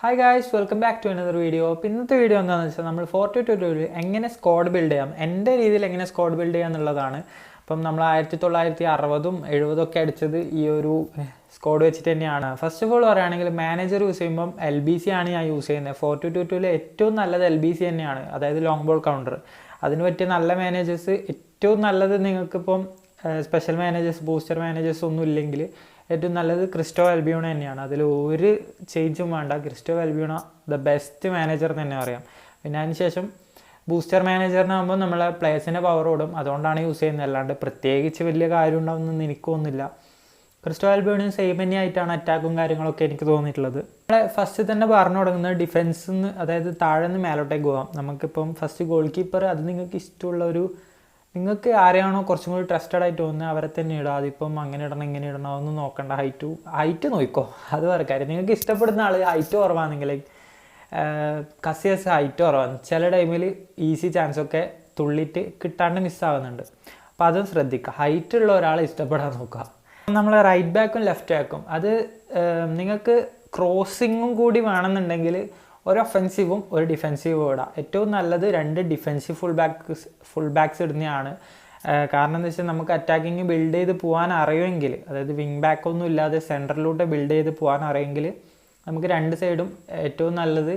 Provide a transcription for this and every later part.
Hi guys, welcome back to another video. അപ്പോൾ ഇന്നത്തെ video എന്താണെന്ന് വെച്ചാൽ നമ്മൾ 4-2-2 എങ്ങനെ സ്ക്വാഡ് ബിൽഡ് ചെയ്യാം, എൻ്റെ രീതിയിൽ എങ്ങനെ സ്ക്വാഡ് ബിൽഡ് ചെയ്യാം എന്നുള്ളതാണ്. അപ്പം നമ്മൾ 1960-ഉം 70-ഉം ഒക്കെ അടിച്ചത് ഈ ഒരു സ്ക്വാഡ് വെച്ചിട്ട് തന്നെയാണ്. ഫസ്റ്റ് ഓഫ് ഓൾ പറയുകയാണെങ്കിൽ മാനേജർ യൂസ് ചെയ്യുമ്പം LBC ആണ് ഞാൻ യൂസ് ചെയ്യുന്നത്. 4-2-2 ഏറ്റവും നല്ലത് LBC തന്നെയാണ്, അതായത് ലോങ് ബോൾ കൗണ്ടർ. അതിന് പറ്റിയ നല്ല മാനേജേഴ്സ്, ഏറ്റവും നല്ലത് നിങ്ങൾക്കിപ്പം സ്പെഷ്യൽ മാനേജേഴ്സ്, ബൂസ്റ്റർ മാനേജേഴ്സ് ഒന്നും ഇല്ലെങ്കിൽ ഏറ്റവും നല്ലത് ക്രിസ്റ്റോ അൽബിയോണ തന്നെയാണ്. അതിൽ ഒരു ചേഞ്ചും വേണ്ട. ക്രിസ്റ്റോ അൽബിയോണ ദ ബെസ്റ്റ് മാനേജർ തന്നെ പറയാം. പിന്നെ അതിനുശേഷം ബൂസ്റ്റർ മാനേജറിനാകുമ്പോൾ നമ്മളെ പ്ലേയേഴ്സിൻ്റെ പവർ ഓടും, അതുകൊണ്ടാണ് യൂസ് ചെയ്യുന്നത്. അല്ലാണ്ട് പ്രത്യേകിച്ച് വലിയ കാര്യം ഉണ്ടാവുമെന്ന് എനിക്ക് തോന്നുന്നില്ല. ക്രിസ്റ്റോ അൽബിയോണയും സെയിം തന്നെയായിട്ടാണ് അറ്റാക്കും കാര്യങ്ങളൊക്കെ എനിക്ക് തോന്നിയിട്ടുള്ളത്. നമ്മളെ ഫസ്റ്റ് തന്നെ പറഞ്ഞു തുടങ്ങുന്നത് ഡിഫെൻസിൽ നിന്ന്, അതായത് താഴെ നിന്ന് മേലോട്ടേക്ക് പോകാം. നമുക്കിപ്പം ഫസ്റ്റ് ഗോൾ കീപ്പർ, അത് നിങ്ങൾക്ക് ഇഷ്ടമുള്ള നിങ്ങൾക്ക് ആരെയാണോ കുറച്ചും കൂടി ട്രസ്റ്റഡ് ആയിട്ട് തോന്നുന്നത് അവരെ തന്നെ ഇടുക. അതിപ്പം അങ്ങനെ ഇടണം ഇങ്ങനെ ഇടണം ഒന്നും നോക്കണ്ട. ഹൈറ്റ് നോക്കിക്കോ, അത് വേറെ കാര്യം. നിങ്ങൾക്ക് ഇഷ്ടപ്പെടുന്ന ആൾ ഹൈറ്റ് കുറവാണെങ്കിൽ, കസിയസ് ഹൈറ്റ് കുറവാണ്, ചില ടൈമിൽ ഈസി ചാൻസൊക്കെ തുള്ളിയിട്ട് കിട്ടാണ്ട് മിസ്സാവുന്നുണ്ട്. അപ്പോൾ അതും ശ്രദ്ധിക്കുക. ഹൈറ്റ് ഉള്ള ഒരാളെ ഇഷ്ടപ്പെടാൻ നോക്കുക. നമ്മൾ റൈറ്റ് ബാക്കും ലെഫ്റ്റ് ബാക്കും, അത് നിങ്ങൾക്ക് ക്രോസിങ്ങും കൂടി വേണമെന്നുണ്ടെങ്കിൽ ഒരു ഒഫെൻസീവും ഒരു ഡിഫെൻസീവും ഇടാം. ഏറ്റവും നല്ലത് 2 ഡിഫെൻസീവ് ഫുൾ ബാക്സ് ഇടുന്നതാണ്. കാരണം എന്താ വെച്ചാൽ നമുക്ക് അറ്റാക്കിങ് ബിൽഡ് ചെയ്ത് പോകാൻ അറിയുമെങ്കിൽ, അതായത് വിങ് ബാക്കൊന്നും ഇല്ലാതെ സെൻറ്ററിലൂടെ ബിൽഡ് ചെയ്ത് പോകാൻ അറിയുമെങ്കിൽ നമുക്ക് 2 സൈഡും ഏറ്റവും നല്ലത്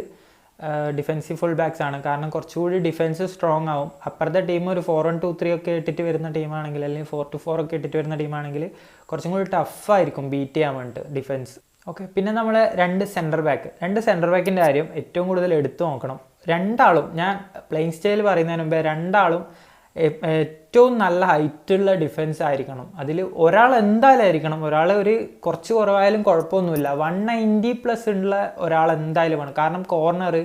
ഡിഫെൻസീവ് ഫുൾ ബാക്സ് ആണ്. കാരണം കുറച്ചുകൂടി ഡിഫെൻസ് സ്ട്രോങ് ആവും. അപ്പുറത്തെ ടീം ഒരു 4-1-2-3 ഒക്കെ ഇട്ടിട്ട് വരുന്ന ടീമാണെങ്കിൽ, അല്ലെങ്കിൽ 4-4 ഒക്കെ ഇട്ടിട്ട് വരുന്ന ടീമാണെങ്കിൽ കുറച്ചും കൂടി ടഫായിരിക്കും ബീറ്റ് ചെയ്യാൻ വേണ്ടിയിട്ട് ഡിഫെൻസ്. ഓക്കെ, പിന്നെ നമ്മൾ 2 സെൻറ്റർ ബാക്കിൻ്റെ കാര്യം ഏറ്റവും കൂടുതൽ എടുത്തു നോക്കണം. രണ്ടാളും, ഞാൻ പ്ലേയിങ് സ്റ്റൈൽ പറയുന്നതിന് മുമ്പേ, രണ്ടാളും ഏറ്റവും നല്ല ഹൈറ്റുള്ള ഡിഫെൻസ് ആയിരിക്കണം. അതിൽ ഒരാൾ എന്തായാലും ആയിരിക്കണം. ഒരാൾ ഒരു കുറച്ച് കുറവായാലും കുഴപ്പമൊന്നുമില്ല. 190+ ഉള്ള ഒരാൾ എന്തായാലും വേണം. കാരണം കോർണർ,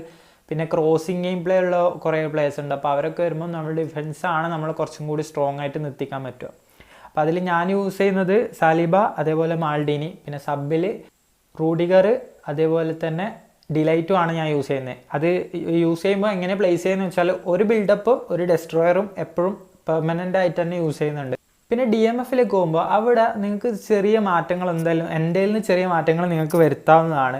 പിന്നെ ക്രോസിങ് ഗെയിം പ്ലേ ഉള്ള കുറേ പ്ലേയേഴ്സ് ഉണ്ട്. അപ്പോൾ അവരൊക്കെ വരുമ്പോൾ നമ്മുടെ ഡിഫെൻസാണ് നമ്മൾ കുറച്ചും കൂടി സ്ട്രോങ് ആയിട്ട് നിർത്തിക്കാൻ പറ്റുക. അപ്പോൾ അതിൽ ഞാൻ യൂസ് ചെയ്യുന്നത് സാലിബ, അതേപോലെ മാൾഡീനി, പിന്നെ സബിൽ റൂഡിഗർ, അതേപോലെ തന്നെ ഡിലൈറ്റുമാണ് ഞാൻ യൂസ് ചെയ്യുന്നത്. അത് യൂസ് ചെയ്യുമ്പോൾ എങ്ങനെ പ്ലേസ് ചെയ്യുന്നത് വെച്ചാൽ, ഒരു ബിൽഡപ്പും ഒരു ഡെസ്ട്രോയറും എപ്പോഴും പെർമനൻ്റ് ആയിട്ട് തന്നെ യൂസ് ചെയ്യുന്നുണ്ട്. പിന്നെ DMFലേക്ക് പോകുമ്പോൾ അവിടെ നിങ്ങൾക്ക് ചെറിയ മാറ്റങ്ങൾ എന്തായാലും, എൻ്റെ നിന്ന് ചെറിയ മാറ്റങ്ങൾ നിങ്ങൾക്ക് വരുത്താവുന്നതാണ്.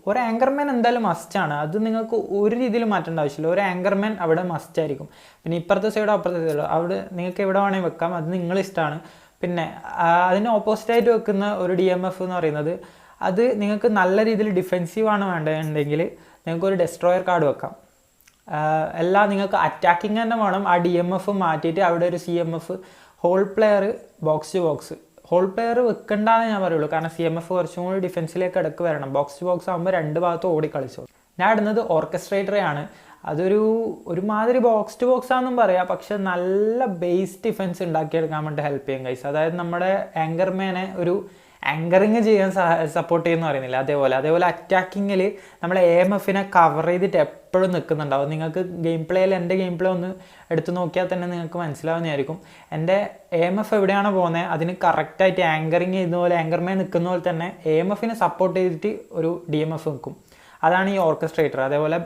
ഒരു ആങ്കർമാൻ എന്തായാലും മസ്റ്റാണ്. അത് നിങ്ങൾക്ക് ഒരു രീതിയിലും മാറ്റേണ്ട ആവശ്യമില്ല. ഒരു ആങ്കർമാൻ അവിടെ മസ്റ്റ് ആയിരിക്കും. പിന്നെ ഇപ്പുറത്തെ സൈഡോ അപ്പുറത്തെ സൈഡോ അവിടെ നിങ്ങൾക്ക് എവിടെ വേണമെങ്കിൽ വെക്കാം, അത് നിങ്ങളിഷ്ടമാണ്. പിന്നെ അതിന് ഓപ്പോസിറ്റായിട്ട് വെക്കുന്ന ഒരു DMF എന്ന് പറയുന്നത്, അത് നിങ്ങൾക്ക് നല്ല രീതിയിൽ ഡിഫെൻസീവാണ് വേണ്ടതെങ്കിൽ നിങ്ങൾക്കൊരു ഡെസ്ട്രോയർ കാർഡ് വെക്കാം. നിങ്ങൾക്ക് അറ്റാക്കിങ് തന്നെ വേണം. ആ DMF മാറ്റിയിട്ട് അവിടെ ഒരു CMF, hole player, box to box. Hole player വെക്കണ്ടെന്ന് ഞാൻ പറയുള്ളൂ. കാരണം CMF കുറച്ചും കൂടി ഡിഫെൻസിലേക്ക് ഇടക്ക് വരണം. ബോക്സ് ടു ബോക്സ് ആകുമ്പോൾ 2 ഭാഗത്തും ഓടിക്കളിച്ചോ. ഞാൻ ഇടുന്നത് ഓർക്കസ്ട്രേറ്ററാണ്. ഒരുമാതിരി ബോക്സ് ടു ബോക്സ് ആണെന്നും പറയാം, പക്ഷെ നല്ല ബേസ് ഡിഫെൻസ് ഉണ്ടാക്കിയെടുക്കാൻ വേണ്ടി ഹെൽപ്പ് ചെയ്യും ഗൈസ്. അതായത് നമ്മുടെ ആങ്കർമാനെ ഒരു ആങ്കറിങ് ചെയ്യാൻ സപ്പോർട്ട് ചെയ്യുമെന്ന് പറയുന്നില്ല, അതേപോലെ അറ്റാക്കിങ്ങിൽ നമ്മൾ AMFനെ കവർ ചെയ്തിട്ട് എപ്പോഴും നിൽക്കുന്നുണ്ടാവും. നിങ്ങൾക്ക് ഗെയിം പ്ലേയിൽ എൻ്റെ ഗെയിം പ്ലേ ഒന്ന് എടുത്തു നോക്കിയാൽ തന്നെ നിങ്ങൾക്ക് മനസ്സിലാവുന്നതായിരിക്കും. എൻ്റെ AMF എവിടെയാണോ പോകുന്നത് അതിന് കറക്റ്റായിട്ട് ആങ്കറിങ് ചെയ്യുന്ന പോലെ, ആങ്കർമേ നിൽക്കുന്ന പോലെ തന്നെ AMFനെ സപ്പോർട്ട് ചെയ്തിട്ട് ഒരു DMF നിൽക്കും. അതാണ് ഈ ഓർക്കസ്ട്രേറ്റർ. അതേപോലെ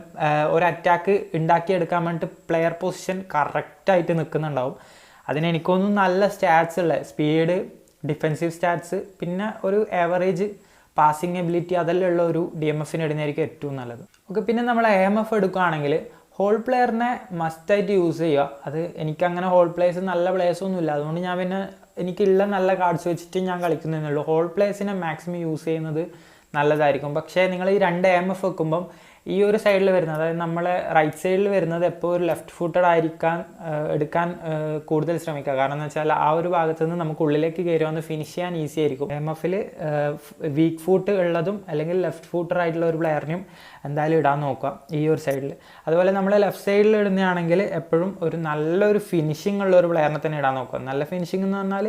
ഒരു അറ്റാക്ക് ഉണ്ടാക്കിയെടുക്കാൻ വേണ്ടിയിട്ട് പ്ലെയർ പൊസിഷൻ കറക്റ്റായിട്ട് നിൽക്കുന്നുണ്ടാവും. അതിനെനിക്കൊന്നും നല്ല സ്റ്റാറ്റ്സ് ഉള്ള സ്പീഡ്, ഡിഫെൻസീവ് സ്റ്റാറ്റ്സ്, പിന്നെ ഒരു ആവറേജ് പാസിങ് എബിലിറ്റി, അതെല്ലാം ഉള്ള ഒരു DMFന് ഇടുന്നതായിരിക്കും ഏറ്റവും നല്ലത്. ഓക്കെ, പിന്നെ നമ്മൾ AMF എടുക്കുകയാണെങ്കിൽ ഹോൾ പ്ലെയറിനെ മസ്റ്റായിട്ട് യൂസ് ചെയ്യുക. അത് എനിക്കങ്ങനെ ഹോൾ പ്ലേയേഴ്സ് നല്ല പ്ലേയേഴ്സൊന്നും ഇല്ല, അതുകൊണ്ട് ഞാൻ പിന്നെ എനിക്കുള്ള നല്ല കാർഡ്സ് വെച്ചിട്ട് ഞാൻ കളിക്കുന്നതേ ഉള്ളൂ. ഹോൾ പ്ലേയേഴ്സിനെ മാക്സിമം യൂസ് ചെയ്യുന്നത് നല്ലതായിരിക്കും. പക്ഷേ നിങ്ങൾ ഈ 2 AMF വെക്കുമ്പം ഈ ഒരു സൈഡിൽ വരുന്നത്, അതായത് നമ്മളെ റൈറ്റ് സൈഡിൽ വരുന്നത് എപ്പോൾ ഒരു ലെഫ്റ്റ് ഫൂട്ടഡ് എടുക്കാൻ കൂടുതൽ ശ്രമിക്കുക. കാരണം എന്ന് വെച്ചാൽ ആ ഒരു ഭാഗത്തു നിന്ന് നമുക്ക് ഉള്ളിലേക്ക് കയറി വന്ന് ഫിനിഷ് ചെയ്യാൻ ഈസി ആയിരിക്കും. AMFൽ വീക്ക് ഫൂട്ട് ഉള്ളതും അല്ലെങ്കിൽ ലെഫ്റ്റ് ഫൂട്ടർ ആയിട്ടുള്ള ഒരു പ്ലെയറിനും എന്തായാലും ഇടാൻ നോക്കുക ഈ ഒരു സൈഡിൽ. അതുപോലെ നമ്മൾ ലെഫ്റ്റ് സൈഡിൽ ഇടുന്നതാണെങ്കിൽ എപ്പോഴും ഒരു നല്ലൊരു ഫിനിഷിംഗ് ഉള്ള ഒരു പ്ലെയറിനെ തന്നെ ഇടാൻ നോക്കുക. നല്ല ഫിനിഷിംഗ് എന്ന് പറഞ്ഞാൽ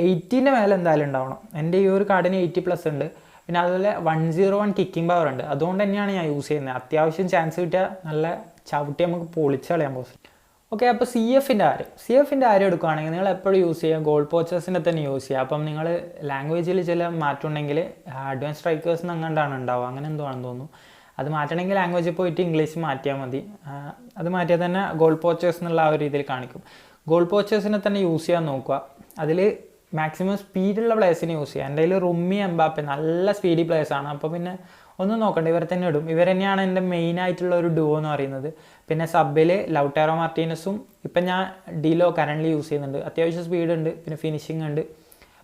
80ൻ്റെ മേലെ എന്തായാലും ഉണ്ടാവണം. എൻ്റെ ഈ ഒരു കാർഡിന് 80+ ഉണ്ട്. പിന്നെ അതുപോലെ 101 കിക്കിംഗ് പവർ ഉണ്ട്. അതുകൊണ്ട് തന്നെയാണ് ഞാൻ യൂസ് ചെയ്യുന്നത്. അത്യാവശ്യം ചാൻസ് കിട്ടിയാൽ നല്ല ചവിട്ടി നമുക്ക് പൊളിച്ച് കളയാൻ പോകും. ഓക്കെ, അപ്പോൾ CFൻ്റെ കാര്യം എടുക്കുകയാണെങ്കിൽ നിങ്ങൾ എപ്പോഴും യൂസ് ചെയ്യുക ഗോൾ പോച്ചേഴ്സിൻ്റെ തന്നെ യൂസ് ചെയ്യുക. അപ്പം നിങ്ങൾ ലാംഗ്വേജിൽ ചില മാറ്റം ഉണ്ടെങ്കിൽ അഡ്വാൻസ് സ്ട്രൈക്കേഴ്സ് എങ്ങാണ്ടാണ് ഉണ്ടാവുക, അങ്ങനെ എന്തോ ആണെന്ന് തോന്നുന്നു. അത് മാറ്റണമെങ്കിൽ ലാംഗ്വേജിൽ പോയിട്ട് ഇംഗ്ലീഷ് മാറ്റിയാൽ മതി. അത് മാറ്റിയാൽ തന്നെ ഗോൾ പോച്ചേഴ്സ് എന്നുള്ള ആ ഒരു രീതിയിൽ കാണിക്കും. ഗോൾ പോച്ചേഴ്സിനെ തന്നെ യൂസ് ചെയ്യാൻ നോക്കുക. അതിൽ മാക്സിമം സ്പീഡുള്ള പ്ലേയേഴ്സിനെ യൂസ് ചെയ്യുക. എൻ്റെ കയ്യിൽ റുമ്മി, എംബാപ്പെ നല്ല സ്പീഡി പ്ലേയേഴ്സാണ്. അപ്പോൾ പിന്നെ ഒന്നും നോക്കണ്ട, ഇവരെ തന്നെ ഇടും. ഇവർ തന്നെയാണ് എൻ്റെ മെയിനായിട്ടുള്ള ഒരു ഡുവോ എന്ന് പറയുന്നത്. പിന്നെ സബിൽ ലൗട്ടാരോ മാർട്ടീനസും ഇപ്പം ഞാൻ ഡിലോ കറൻ്റ്ലി യൂസ് ചെയ്യുന്നുണ്ട്. അത്യാവശ്യം സ്പീഡ് ഉണ്ട്, പിന്നെ ഫിനിഷിംഗ് ഉണ്ട്,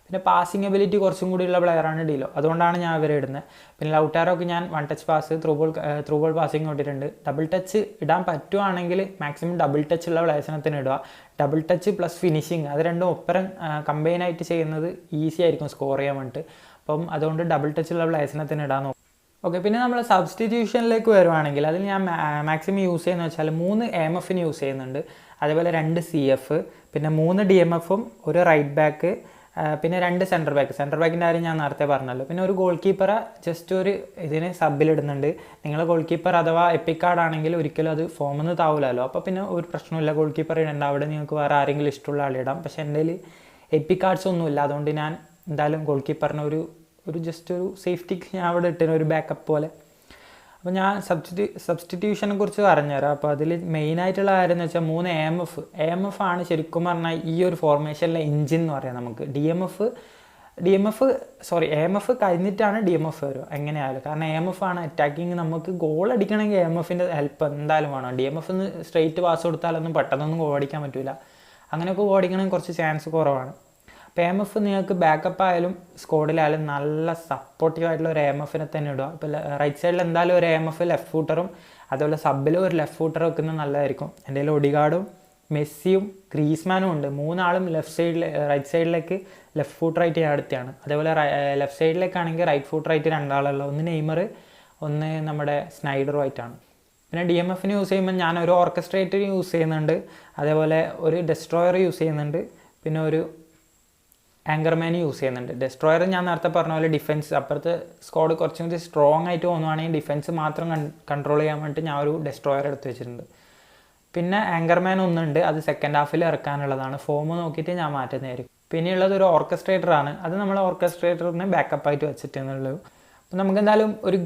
പിന്നെ പാസിംഗ് എബിലിറ്റി കുറച്ചും കൂടിയുള്ള പ്ലെയറാണ് ഡിലോ. അതുകൊണ്ടാണ് ഞാൻ ഇവരെ ഇടുന്നത്. പിന്നെ ലൗട്ടാരോക്ക് ഞാൻ 1 touch pass, through ball passing ഇട്ടിട്ടുണ്ട്. ഡബിൾ ടച്ച് ഇടാൻ പറ്റുവാണെങ്കിൽ മാക്സിമം ഡബിൾ ടച്ച് ഉള്ള പ്ലേയേഴ്സിനെ ഇടുക. ഡബിൾ ടച്ച് പ്ലസ് ഫിനിഷിങ് അത് രണ്ടും ഒപ്പരം കമ്പൈനായിട്ട് ചെയ്യുന്നത് ഈസി ആയിരിക്കും സ്കോർ ചെയ്യാൻ വേണ്ടിയിട്ട്. അപ്പം അതുകൊണ്ട് ഡബിൾ ടച്ചുള്ള പ്ലേയേഴ്സിനെ ഇടാൻ നോക്കും. ഓക്കെ, പിന്നെ നമ്മൾ സബ്സ്റ്റിറ്റ്യൂഷനിലേക്ക് വരുവാണെങ്കിൽ അതിൽ ഞാൻ മാക്സിമം യൂസ് ചെയ്യുന്നത് വെച്ചാൽ 3 AMF യൂസ് ചെയ്യുന്നുണ്ട്, അതേപോലെ 2 CF, പിന്നെ 3 DMFും ഒരു റൈറ്റ് ബാക്ക്, പിന്നെ 2 സെൻറ്റർ ബാക്കിൻ്റെ കാര്യം ഞാൻ നേരത്തെ പറഞ്ഞല്ലോ. പിന്നെ ഒരു ഗോൾ കീപ്പറെ ജസ്റ്റ് ഒരു ഇതിന് സബിലിടുന്നുണ്ട്. നിങ്ങൾ ഗോൾ കീപ്പർ അഥവാ എപ്പിക് കാർഡ് ആണെങ്കിൽ ഒരിക്കലും അത് ഫോമിൽ നിന്ന് താവില്ലല്ലോ, അപ്പോൾ പിന്നെ ഒരു പ്രശ്നമില്ല, ഗോൾ കീപ്പർ ഇടേണ്ട. അവിടെ നിങ്ങൾക്ക് വേറെ ആരെങ്കിലും ഇഷ്ടമുള്ള ആളിടാം. പക്ഷേ എൻ്റെ കയ്യിൽ എപ്പിക് കാർഡ്സ് ഒന്നുമില്ല, അതുകൊണ്ട് ഞാൻ എന്തായാലും ഗോൾ കീപ്പറിന് ഒരു ജസ്റ്റ് ഒരു സേഫ്റ്റിക്ക് ഞാൻ അവിടെ ഇട്ടിന്, ഒരു ബാക്കപ്പ് പോലെ. അപ്പോൾ ഞാൻ സബ്സ്റ്റിറ്റ്യൂഷനെ കുറിച്ച് പറഞ്ഞുതരാം. അപ്പോൾ അതിൽ മെയിനായിട്ടുള്ള കാര്യം എന്ന് വെച്ചാൽ 3 AMF ആണ് ശരിക്കും പറഞ്ഞാൽ ഈ ഒരു ഫോർമേഷനിലെ എൻജിൻ എന്ന് പറയാം നമുക്ക്. AMF കഴിഞ്ഞിട്ടാണ് DMF വരിക എങ്ങനെയായാലും. കാരണം AMF ആണ് അറ്റാക്കിങ്. നമുക്ക് ഗോൾ അടിക്കണമെങ്കിൽ AMFിൻ്റെ ഹെൽപ്പ് എന്തായാലും വേണം. DMFന്ന് സ്ട്രെയിറ്റ് പാസ് കൊടുത്താലൊന്നും പെട്ടെന്നൊന്നും ഗോൾ അടിക്കാൻ പറ്റില്ല. അങ്ങനെയൊക്കെ ഗോൾ അടിക്കണമെങ്കിൽ കുറച്ച് ചാൻസ് കുറവാണ്. അപ്പോൾ AMF നിങ്ങൾക്ക് ബാക്കപ്പ് ആയാലും സ്ക്വാഡിലായാലും നല്ല സപ്പോർട്ടീവ് ആയിട്ടുള്ള ഒരു AMFിനെ തന്നെ ഇടുക. ഇപ്പോൾ റൈറ്റ് സൈഡിൽ എന്തായാലും ഒരു AMF ലെഫ്റ്റ് ഫൂട്ടറും അതുപോലെ സബിലും ഒരു ലെഫ്റ്റ് ഫൂട്ടറും വെക്കുന്നത് നല്ലതായിരിക്കും. എൻ്റെ കയ്യിൽ ഒഡിഗാർഡും മെസ്സിയും ഗ്രീസ്മാനും ഉണ്ട്. 3 ആളും റൈറ്റ് സൈഡിലേക്ക് ലെഫ്റ്റ് ഫൂട്ടറായിട്ട് ഞാൻ എടുത്തതാണ്. അതേപോലെ ലെഫ്റ്റ് സൈഡിലേക്കാണെങ്കിൽ റൈറ്റ് ഫൂട്ടറായിട്ട് 2 ആളുള്ള, ഒന്ന് നെയ്മർ, ഒന്ന് നമ്മുടെ സ്നൈഡറുമായിട്ടാണ്. പിന്നെ DMFന് യൂസ് ചെയ്യുമ്പോൾ ഞാൻ ഒരു ഓർക്കസ്ട്രേറ്റർ യൂസ് ചെയ്യുന്നുണ്ട്, അതേപോലെ ഒരു ഡെസ്ട്രോയർ യൂസ് ചെയ്യുന്നുണ്ട്, പിന്നെ ഒരു ആങ്കർമാൻ യൂസ് ചെയ്യുന്നുണ്ട്. ഡെസ്ട്രോയർ ഞാൻ നേരത്തെ പറഞ്ഞ പോലെ ഡിഫൻസ്, അപ്പുറത്തെ സ്ക്വാഡ് കുറച്ചും കൂടി സ്ട്രോങ് ആയിട്ട് തോന്നുവാണെങ്കിൽ ഡിഫൻസ് മാത്രം കൺട്രോൾ ചെയ്യാൻ വേണ്ടിയിട്ട് ഞാൻ ഒരു ഡെസ്ട്രോയർ എടുത്ത് വെച്ചിട്ടുണ്ട്. പിന്നെ ആങ്കർമാൻ ഒന്നുണ്ട്, അത് സെക്കൻഡ് ഹാഫിൽ ഇറക്കാനുള്ളതാണ്. ഫോം നോക്കിയിട്ട് ഞാൻ മാറ്റുന്നതായിരിക്കും. പിന്നെയുള്ളത് ഒരു ഓർക്കസ്ട്രേറ്ററാണ്, അത് നമ്മൾ ഓർക്കസ്ട്രേറ്ററിന് ബാക്കപ്പായിട്ട് വെച്ചിട്ടുള്ളൂ. അപ്പോൾ നമുക്ക് എന്തായാലും ഒരു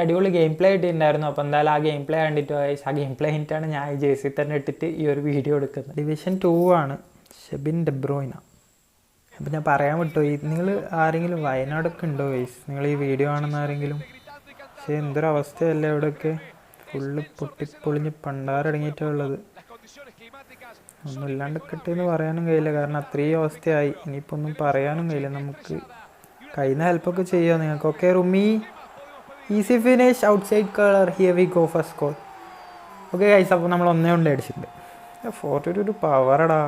അടിപൊളി ഗെയിം പ്ലേ ഇട്ടിട്ടുണ്ടായിരുന്നു. അപ്പോൾ എന്തായാലും ആ ഗെയിം പ്ലേ കണ്ടിട്ട് ആ ഗെയിം പ്ലേ കഴിഞ്ഞിട്ടാണ് ഞാൻ ഈ ജേഴ്സി തന്നെ ഇട്ടിട്ട് ഈ ഒരു വീഡിയോ എടുക്കുന്നത്. ഡിവിഷൻ 2 ആണ്, ഷെബിൻ ഡെബ്രോയിന. അപ്പം ഞാൻ പറയാൻ വിട്ടുപോയി, നിങ്ങൾ ആരെങ്കിലും വയനാടൊക്കെ ഉണ്ടോ ഗൈസ്? നിങ്ങൾ ഈ വീഡിയോ ആണെന്ന് ആരെങ്കിലും? പക്ഷേ എന്തൊരവസ്ഥയല്ലേ ഇവിടെയൊക്കെ, ഫുള്ള് പൊട്ടിപ്പൊളിഞ്ഞ് പണ്ടാരടങ്ങിയിട്ടാണ് ഉള്ളത്. ഒന്നും ഇല്ലാണ്ടൊക്കെ എന്ന് പറയാനും കഴിയില്ല, കാരണം അത്രയും അവസ്ഥയായി. ഇനിയിപ്പോൾ ഒന്നും പറയാനും കഴിയില്ല. നമുക്ക് കഴിയുന്ന ഹെൽപ്പൊക്കെ ചെയ്യാം നിങ്ങൾക്ക്. Okay Rumi, easy finish, outside curler, here we go first goal. Okay guys, അപ്പോൾ നമ്മൾ 1-1 അടിച്ചിട്ടുണ്ട്. 4-2 ഒരു പവറടാ.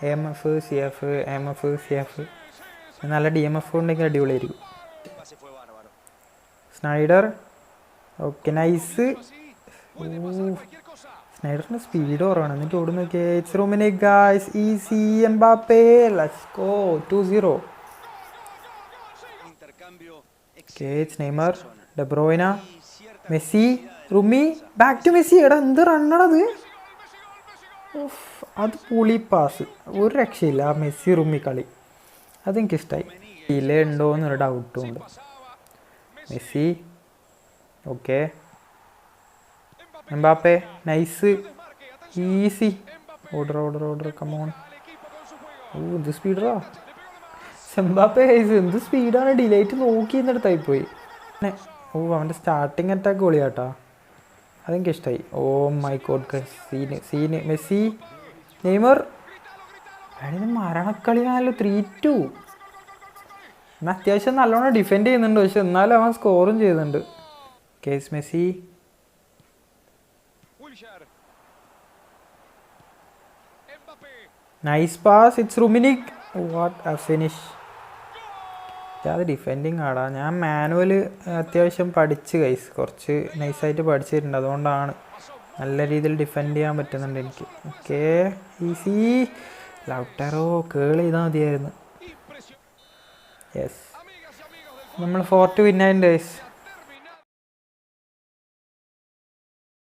AMF CF നല്ല DMF ഉണ്ടെങ്കിൽ അടിപൊളിയായിരിക്കും. Sneijder, okay nice. സ്നൈഡറിൻ്റെ സ്പീഡ് കുറവാണ്, എന്നിട്ട് ഓടുന്ന നോക്കിയേ. It's Rummenigge guys, easy, Mbappe, let's go 2-0. Okay it's Neymar, De Bruyne, Messi, Rumi, back to Messi. എടാ എന്ത് റണ്ണാണത്, അത് പുളി പാസ്, ഒരു രക്ഷയില്ല ആ മെസ്സി റുമി കളി. അതെനിക്കിഷ്ടമായി. ഡിലേ ഉണ്ടോ എന്നൊരു ഡൗട്ടും ഉണ്ട്. Messi, okay Mbappe, nice, easy, order come on. എന്ത് സ്പീഡാ എംബാപ്പേ, എന്ത് സ്പീഡാണ്. ഡിലേറ്റ് നോക്കി എന്നിടത്തായിപ്പോയി. അവൻ്റെ സ്റ്റാർട്ടിങ് അറ്റാക്ക് പൊളിയാട്ടാ, അതെനിക്കിഷ്ടമായി. Oh my god, scene Messi, Neymar. അതിന് മരണക്കളിയാണല്ലോ 3-2. എന്നാൽ അത്യാവശ്യം നല്ലോണം ഡിഫെൻഡ് ചെയ്യുന്നുണ്ട്, പക്ഷെ എന്നാലും അവൻ സ്കോറും ചെയ്യുന്നുണ്ട്. Case Messi, nice pass, it's Rummenigge, what a finish. അത് ഡിഫെൻഡിങ് ആടാ. ഞാൻ മാനുവൽ അത്യാവശ്യം പഠിച്ച് ഗൈസ്, കുറച്ച് നൈസായിട്ട് പഠിച്ചിട്ടുണ്ട്, അതുകൊണ്ടാണ് നല്ല രീതിയിൽ ഡിഫെൻഡ് ചെയ്യാൻ പറ്റുന്നുണ്ട് എനിക്ക്. ഓക്കെ ഈസി, ലൗട്ടാരോ കേൾ ചെയ്താൽ മതിയായിരുന്നു. യെസ്, നമ്മൾ 4-2 വിൻ ആയിട്ടുണ്ട് ഗൈസ്.